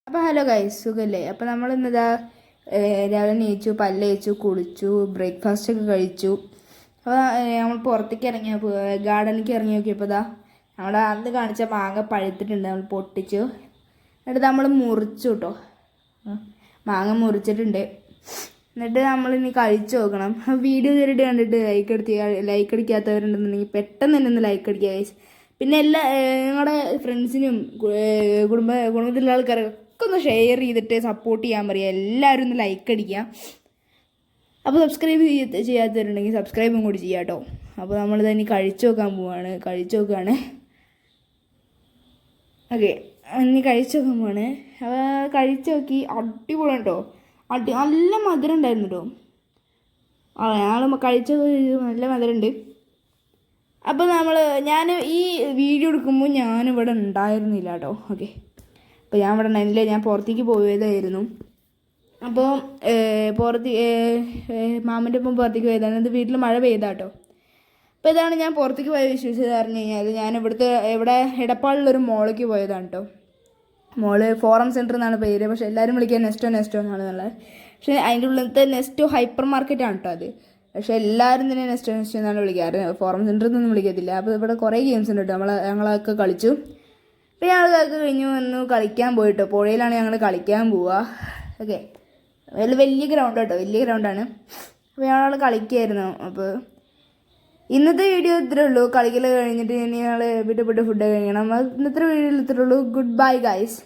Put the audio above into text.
അപ്പോൾ hello guys, സുഖല്ലേ? അപ്പോൾ നമ്മൾ ഇന്നിതാ രാവിലെ നീച്ചു, പല്ല് തേച്ചു, കുളിച്ചു, ബ്രേക്ക്ഫാസ്റ്റ് ഒക്കെ കഴിച്ചു. അപ്പോൾ നമ്മൾ പുറത്തേക്ക് ഇറങ്ങിയപ്പോൾ ഗാർഡനിലേക്ക് ഇറങ്ങി നോക്കിയപ്പോൾ ഇതാ നമ്മുടെ അന്ന് കാണിച്ച മാങ്ങ പഴുത്തിട്ടുണ്ട്. നമ്മൾ പൊട്ടിച്ചു, എന്നിട്ട് നമ്മൾ മുറിച്ചു കേട്ടോ. മാങ്ങ മുറിച്ചിട്ടുണ്ട്. എന്നിട്ട് നമ്മളിനി കഴിച്ചു നോക്കണം. വീഡിയോ കയറിയിട്ട് കണ്ടിട്ട് ലൈക്ക് അടിക്കാത്തവരുണ്ടെന്നുണ്ടെങ്കിൽ പെട്ടെന്ന് തന്നെ ഒന്ന് ലൈക്ക് അടിക്കുക ഗൈസ്. പിന്നെ നിങ്ങളുടെ ഫ്രണ്ട്സിനും കുടുംബത്തിലുള്ള ആൾക്കാരൊക്കെ ഒന്ന് ഷെയർ ചെയ്തിട്ട് സപ്പോർട്ട് ചെയ്യാൻ പറയുക. എല്ലാവരും ഒന്ന് ലൈക്ക് അടിക്കുക. അപ്പോൾ സബ്സ്ക്രൈബ് ചെയ്യാത്തവരുണ്ടെങ്കിൽ സബ്സ്ക്രൈബും കൂടി ചെയ്യാം കേട്ടോ. അപ്പോൾ നമ്മളിത് ഇനി കഴിച്ചു നോക്കുകയാണ്. ഓക്കെ, ഇനി കഴിച്ചു നോക്കാൻ പോവാണ്. അപ്പോൾ കഴിച്ചു നോക്കി, അടിപൊളി കേട്ടോ. നല്ല മധുരം ഉണ്ടായിരുന്നു കേട്ടോ. ഞങ്ങൾ കഴിച്ചു നല്ല മധുരമുണ്ട്. അപ്പോൾ ഞാൻ ഈ വീഡിയോ എടുക്കുമ്പോൾ ഞാനിവിടെ ഉണ്ടായിരുന്നില്ല കേട്ടോ. ഓക്കെ, അപ്പോൾ ഞാൻ ഇവിടെ ഉണ്ടായിരുന്നില്ല, ഞാൻ പുറത്തേക്ക് പോയതായിരുന്നു. അപ്പോൾ മാമൻ്റെ ഒപ്പം പുറത്തേക്ക് പോയതാണ്. ഇത് വീട്ടിൽ മഴ പെയ്താട്ടോ. അപ്പോൾ ഇതാണ് ഞാൻ പുറത്തേക്ക് പോയ വിശ്വസിച്ചത് പറഞ്ഞു കഴിഞ്ഞാൽ, ഞാൻ ഇവിടെ എടപ്പാളിലൊരു മോളിലേക്ക് പോയതാണ് കേട്ടോ. മോള് ഫോറം സെൻറ്റർ എന്നാണ് പേര്, പക്ഷേ എല്ലാവരും വിളിക്കുക നെസ്റ്റോ എന്നാണ് നല്ലത്. പക്ഷേ അതിൻ്റെ ഉള്ളിലത്തെ നെസ്റ്റോ ഹൈപ്പർ മാർക്കറ്റാണ് കേട്ടോ അത്. പക്ഷേ എല്ലാവരും തന്നെ നെസ്റ്റോ എന്നാണ് വിളിക്കാറ്, ഫോറം സെൻറ്ററിൽ നിന്നൊന്നും വിളിക്കത്തില്ല. അപ്പോൾ ഇവിടെ കുറേ ഗെയിംസ് ഉണ്ട് കേട്ടോ. ഞങ്ങളൊക്കെ കളിച്ചു. പിന്നെ ഞങ്ങളൊക്കെ കഴിഞ്ഞു വന്നു കളിക്കാൻ പോയിട്ടോ. പുഴയിലാണ് ഞങ്ങൾ കളിക്കാൻ പോവുക. ഓക്കെ, വലിയ ഗ്രൗണ്ട് കേട്ടോ, വലിയ ഗ്രൗണ്ടാണ്. അപ്പോൾ ഞങ്ങൾ കളിക്കുമായിരുന്നു. അപ്പോൾ ഇന്നത്തെ വീഡിയോ ഇത്രേ ഉള്ളൂ. കളിക്കൽ കഴിഞ്ഞിട്ട് ഇനി ഞങ്ങൾ വിട്ട് ഫുഡ് കഴിക്കണം. ഇന്നത്തെ വീഡിയോയിൽ ഇത്രേ ഉള്ളൂ. Good bye guys.